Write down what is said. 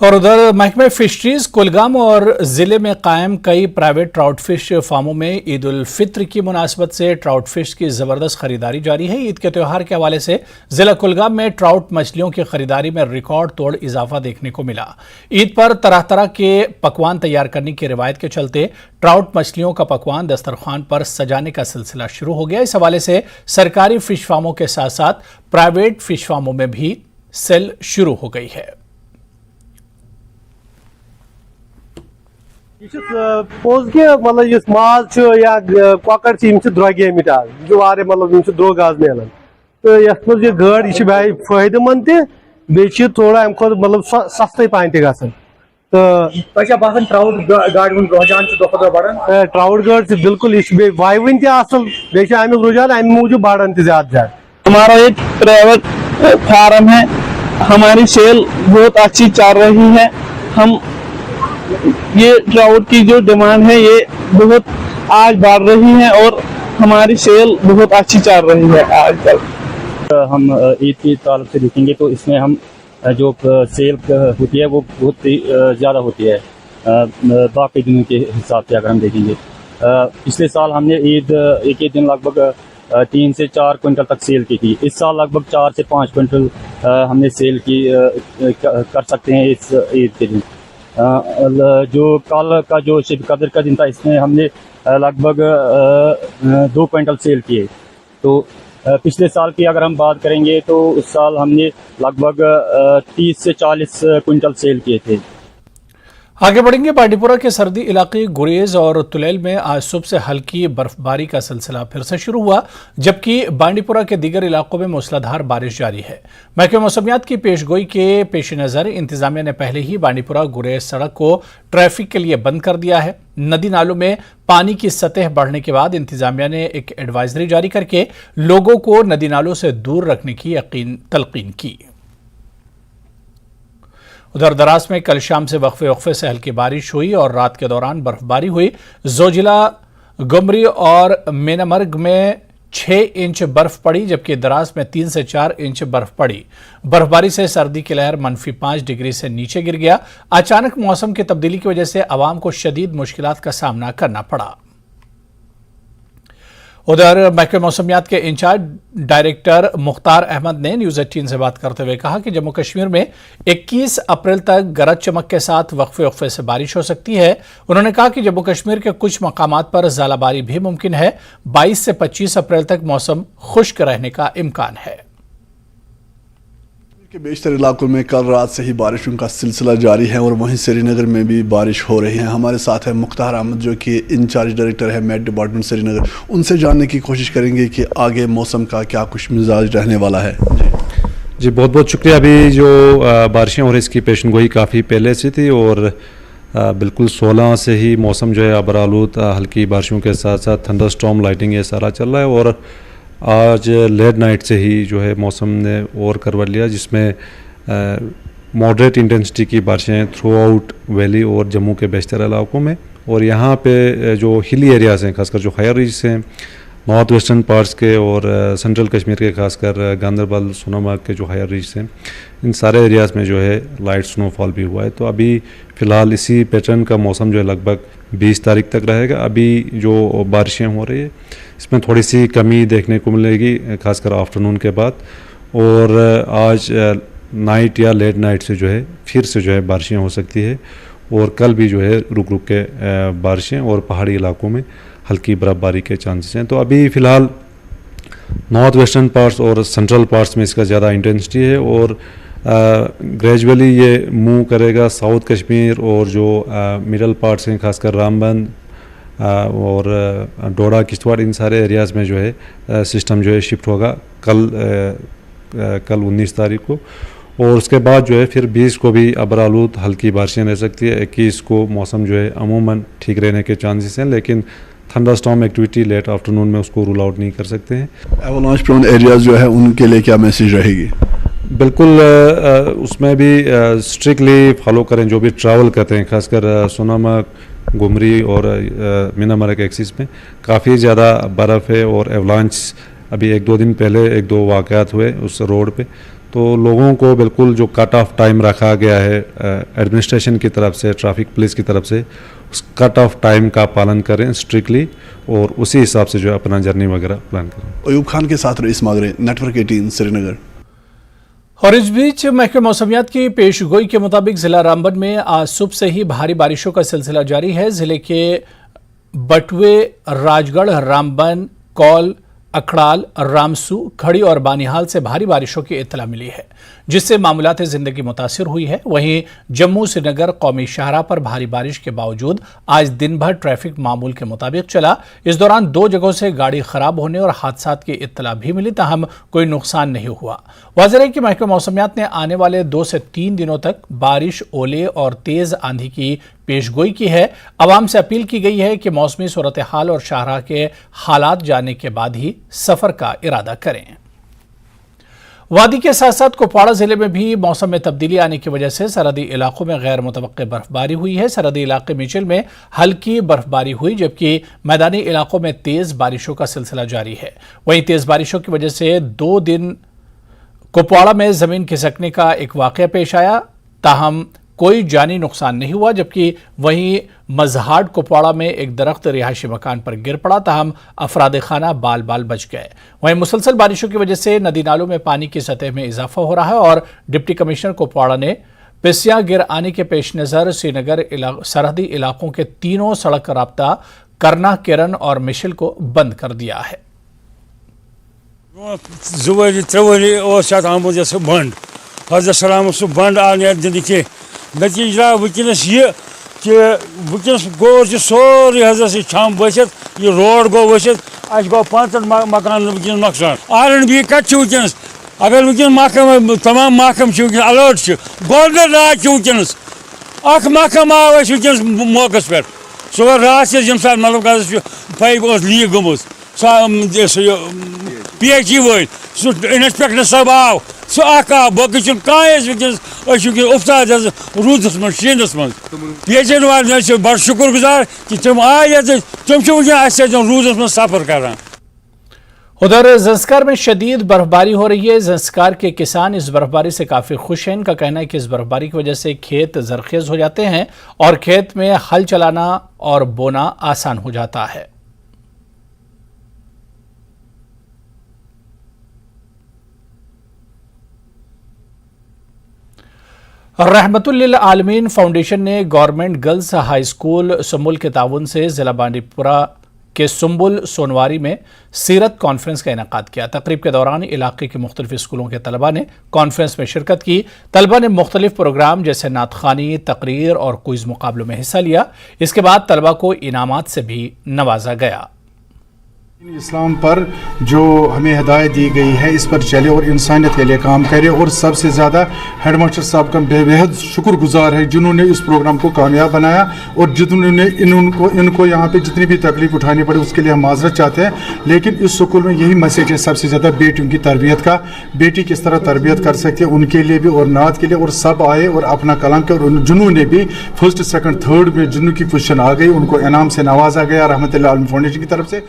और उधर महकमे फिशरीज कुलगाम और जिले में कायम कई प्राइवेट ट्राउट फिश फार्मों में ईद उल फित्र की मुनासबत से ट्राउट फिश की जबरदस्त खरीदारी जारी है। ईद के त्यौहार के हवाले से जिला कुलगाम में ट्राउट मछलियों की खरीदारी में रिकॉर्ड तोड़ इजाफा देखने को मिला। ईद पर तरह तरह के पकवान तैयार करने की रिवायत के चलते ट्राउट मछलियों का पकवान दस्तरखान पर सजाने का सिलसिला शुरू हो गया। इस हवाले से सरकारी फिश फार्मों के साथ साथ प्राइवेट फिश फार्मों में भी सेल शुरू हो गई है। पोज के मतलब इस माज या कॉकर द्रोगे मिटान मतलब द्रोग आज मिलान तो यथ मज यह गाड़ यह भाई फायदेमंद ते थोड़ा अम खुद मतलब सस्ते पान ट्राउट गाड़ बिल्कुल यह वायवन तमिक रुझान अमे मूजूब बढ़ान ज्यादा। हमारा एक प्राइवेट फार्म है, हमारी सेल बहुत अच्छी चल रही है। हम ये ट्राउट की जो डिमांड है ये बहुत आज बढ़ रही है और हमारी सेल बहुत अच्छी चल रही है आजकल। हम ईद की ताल्लुक से देखेंगे तो इसमें हम जो सेल होती है वो बहुत ही ज़्यादा होती है बाकी दिनों के हिसाब से। अगर हम देखेंगे पिछले साल हमने ईद एक ही दिन लगभग 3 से 4 क्विंटल तक सेल की थी। इस साल लगभग 4 से 5 क्विंटल हमने सेल की कर सकते हैं इस ईद के दिन। जो कल का जो शिब कदर का दिन था इसमें हमने लगभग 2 क्विंटल सेल किए। तो पिछले साल की अगर हम बात करेंगे तो उस साल हमने लगभग 30 से 40 क्विंटल सेल किए थे। आगे बढ़ेंगे। बांडीपुरा के सर्दी इलाके गुरेज और तुलैल में आज सुबह से हल्की बर्फबारी का सिलसिला फिर से शुरू हुआ, जबकि बांडीपुरा के दीगर इलाकों में मूसलाधार बारिश जारी है। महकमे मौसमियात की पेशगोई के पेश नज़र इंतजामिया ने पहले ही बांडीपुरा गुरेज सड़क को ट्रैफिक के लिए बंद कर दिया है। नदी नालों में पानी की सतह बढ़ने के बाद इंतजामिया ने एक एडवाइजरी जारी करके लोगों को नदी नालों से दूर रखने की तलकीन की। उधर दरास में कल शाम से वक्फे से हल्की बारिश हुई और रात के दौरान बर्फबारी हुई। जोजिला, गुमरी और मेनामर्ग में 6 इंच बर्फ पड़ी, जबकि दरास में 3 से 4 इंच बर्फ पड़ी। बर्फबारी से सर्दी की लहर -5 डिग्री से नीचे गिर गया। अचानक मौसम की तब्दीली की वजह से आवाम को शदीद मुश्किलात का सामना करना पड़ा। उधर महकमे मौसमियात के इंचार्ज डायरेक्टर मुख्तार अहमद ने न्यूज़ 18 से बात करते हुए कहा कि जम्मू कश्मीर में 21 अप्रैल तक गरज चमक के साथ वक्फे से बारिश हो सकती है। उन्होंने कहा कि जम्मू कश्मीर के कुछ मकामात पर ज़ालाबारी भी मुमकिन है। 22 से 25 अप्रैल तक मौसम खुश्क रहने का इम्कान है। के बेशतर इलाकों में कल रात से ही बारिशों का सिलसिला जारी है और वहीं श्रीनगर में भी बारिश हो रही है। हमारे साथ है मुख्तार अहमद जो कि इंचार्ज डायरेक्टर है मेट डिपार्टमेंट श्रीनगर। उनसे जानने की कोशिश करेंगे कि आगे मौसम का क्या कुछ मिजाज रहने वाला है। जी बहुत बहुत शुक्रिया। अभी जो बारिशें हो रही इसकी पेशनगोई काफ़ी पहले से थी और बिल्कुल 16 से ही मौसम जो है अबरालूद हल्की बारिशों के साथ साथ थंडर स्टॉर्म लाइटिंग ये सारा चल रहा है और आज लेट नाइट से ही जो है मौसम ने और करवट लिया, जिसमें मॉडरेट इंटेंसिटी की बारिशें थ्रू आउट वैली और जम्मू के बेशतर इलाकों में। और यहाँ पे जो हिली एरियाज़ हैं, खासकर जो हायर रीज हैं, नॉर्थ वेस्टर्न पार्ट्स के और सेंट्रल कश्मीर के, खासकर गांदरबल, सोनामर्ग के जो हायर रीज हैं, इन सारे एरियाज़ में जो है लाइट स्नोफॉल भी हुआ है। तो अभी फ़िलहाल इसी पैटर्न का मौसम जो है लगभग 20 तारीख तक रहेगा। अभी जो बारिशें हो रही है इसमें थोड़ी सी कमी देखने को मिलेगी, खासकर आफ्टरनून के बाद। और आज नाइट या लेट नाइट से जो है फिर से जो है बारिशें हो सकती है और कल भी जो है रुक रुक के बारिशें और पहाड़ी इलाकों में हल्की बर्फबारी के चांसेस हैं। तो अभी फ़िलहाल नॉर्थ वेस्टर्न पार्ट्स और सेंट्रल पार्ट्स में इसका ज़्यादा इंटेंसिटी है और ग्रेजुअली ये मूव करेगा साउथ कश्मीर और जो मिडल पार्ट्स हैं, खासकर रामबन और डोडा, किश्तवाड़, इन सारे एरियाज़ में जो है सिस्टम जो है शिफ्ट होगा कल 19 तारीख को। और उसके बाद जो है फिर 20 को भी अबरालूद हल्की बारिशें रह सकती है। 21 को मौसम जो है अमूमन ठीक रहने के चांसेस हैं, लेकिन थंडरस्टॉर्म एक्टिविटी लेट आफ्टरनून में उसको रूल आउट नहीं कर सकते हैं। एवलांच प्रोन एरियाज जो है उनके लिए क्या मैसेज रहेगी? बिल्कुल उसमें भी स्ट्रिक्टली फॉलो करें जो भी ट्रैवल करते हैं, खासकर सोनामर्ग, गुमरी और मीनामर्ग एक्सिस में काफ़ी ज़्यादा बर्फ़ है और एवलांच अभी 1-2 दिन पहले 1-2 वाक़यात हुए उस रोड पे। तो लोगों को बिल्कुल जो कट ऑफ टाइम रखा गया है एडमिनिस्ट्रेशन की तरफ से, ट्रैफिक पुलिस की तरफ से, उस कट ऑफ टाइम का पालन करें स्ट्रिक्टली और उसी हिसाब से जो अपना जर्नी वगैरह प्लान करें। अयूब खान के साथ रईस मागरे, नेटवर्क 18 श्रीनगर। और इस बीच महकमे मौसमियात की पेशगोई के मुताबिक जिला रामबन में आज सुबह से ही भारी बारिशों का सिलसिला जारी है। जिले के बटवे, राजगढ़, रामबन, कौल, अखड़ाल, रामसू, खड़ी और बानिहाल से भारी बारिशों की इत्तला मिली है, जिससे मामूलात जिंदगी मुतासिर हुई है। वहीं जम्मू श्रीनगर कौमी शाहराह पर भारी बारिश के बावजूद आज दिन भर ट्रैफिक मामूल के मुताबिक चला। इस दौरान 2 जगहों से गाड़ी खराब होने और हादसात की इत्तला भी मिली, ताहम कोई नुकसान नहीं हुआ। वाज़ेह है कि महकमा मौसमियात ने आने वाले 2 से 3 दिनों तक बारिश, ओले और तेज आंधी की पेशगोई की है। अवाम से अपील की गई है कि मौसमी सूरत हाल और शाहराह के हालात जानने के बाद ही सफर का इरादा करें। वादी के साथ साथ कुपवाड़ा जिले में भी मौसम में तब्दीली आने की वजह से सरहदी इलाकों में गैर मुतवक्के बर्फबारी हुई है। सरहदी इलाके मिचिल में हल्की बर्फबारी हुई, जबकि मैदानी इलाकों में तेज बारिशों का सिलसिला जारी है। वहीं तेज बारिशों की वजह से 2 दिन कुपवाड़ा में जमीन खिसकने का एक वाकया पेश आया, ताहम कोई जानी नुकसान नहीं हुआ, जबकि वहीं मजहाड कुपवाड़ा में एक दरख्त रिहायशी मकान पर गिर पड़ा, ताहम अफराद खाना बाल बाल बच गए। वहीं मुसलसल बारिशों की वजह से नदी नालों में पानी की सतह में इजाफा हो रहा है और डिप्टी कमिश्नर कुपवाड़ा ने पिस्या गिर आने के पेश नज़र श्रीनगर सरहदी इलाकों के 3 सड़क राब्ता करना, किरण और मिशिल को बंद कर दिया है। बंड हजरत सलाम सह बंड आने दिन नतीजा वनस यह कि वनस गो सोरे हजर छम बसित, यह रोड गो वसित, अस गो 5 मकान वनस नुकसान। RNB कत वनस अगर वनस महकम तमाम महकम अलर्ट गोल्डन रात वनस अख महकम आव वनस मौकस पे सह रात ये सात मतलब पाइप लीक गम PHE वल इंस्पेक्टर सब आव सह आव बाकी कह उफ्ताद रूदस मं शीनस मं PHE वाले बड़ शुक्रगुजार कि तम आए तम रूदस मं सफर कर। उधर ज़ंस्कार में शदीद बर्फबारी हो रही है। ज़ंस्कार के किसान इस बर्फबारी से काफ़ी खुश हैं। इनका कहना है कि इस बर्फबारी की वजह से खेत जरखेज हो जाते हैं और खेत में हल चलाना और बोना आसान हो जाता है। रहमतुल्लिल आलमीन फाउंडेशन ने government girls high school Sumbul के ताउन से जिला बांडीपुरा के सुम्बुल सोनवारी में सीरत कॉन्फ्रेंस का इनेकाद किया। तकरीब के दौरान इलाके के मुख्तलिफ स्कूलों के तलबा ने कॉन्फ्रेंस में शिरकत की। तलबा ने मुख्तलिफ प्रोग्राम जैसे नात ख़ानी, तकरीर और क्विज मुकाबलों में हिस्सा लिया। इसके बाद तलबा को इनामात से भी नवाजा गया। इस्लाम पर जो हमें हिदायत दी गई है इस पर चले और इंसानियत के लिए काम करे, और सबसे ज़्यादा हेड मास्टर साहब का बेहद शुक्रगुजार है जिन्होंने इस प्रोग्राम को कामयाब बनाया और जिन्होंने इनको यहाँ पे जितनी भी तकलीफ उठानी पड़ी उसके लिए हम माजरत चाहते हैं। लेकिन इस स्कूल में यही मैसेज है सबसे ज़्यादा बेटियों की तरबियत का, बेटी किस तरह तरबियत कर सकती है उनके लिए भी और नात के लिए, और सब आए और अपना कलाम के, और जिन्होंने भी 1st, 2nd, 3rd में जिनकी पोजीशन आ गई उनको इनाम से नवाजा गया रहमतुल्लाह आलमीन फाउंडेशन की तरफ से।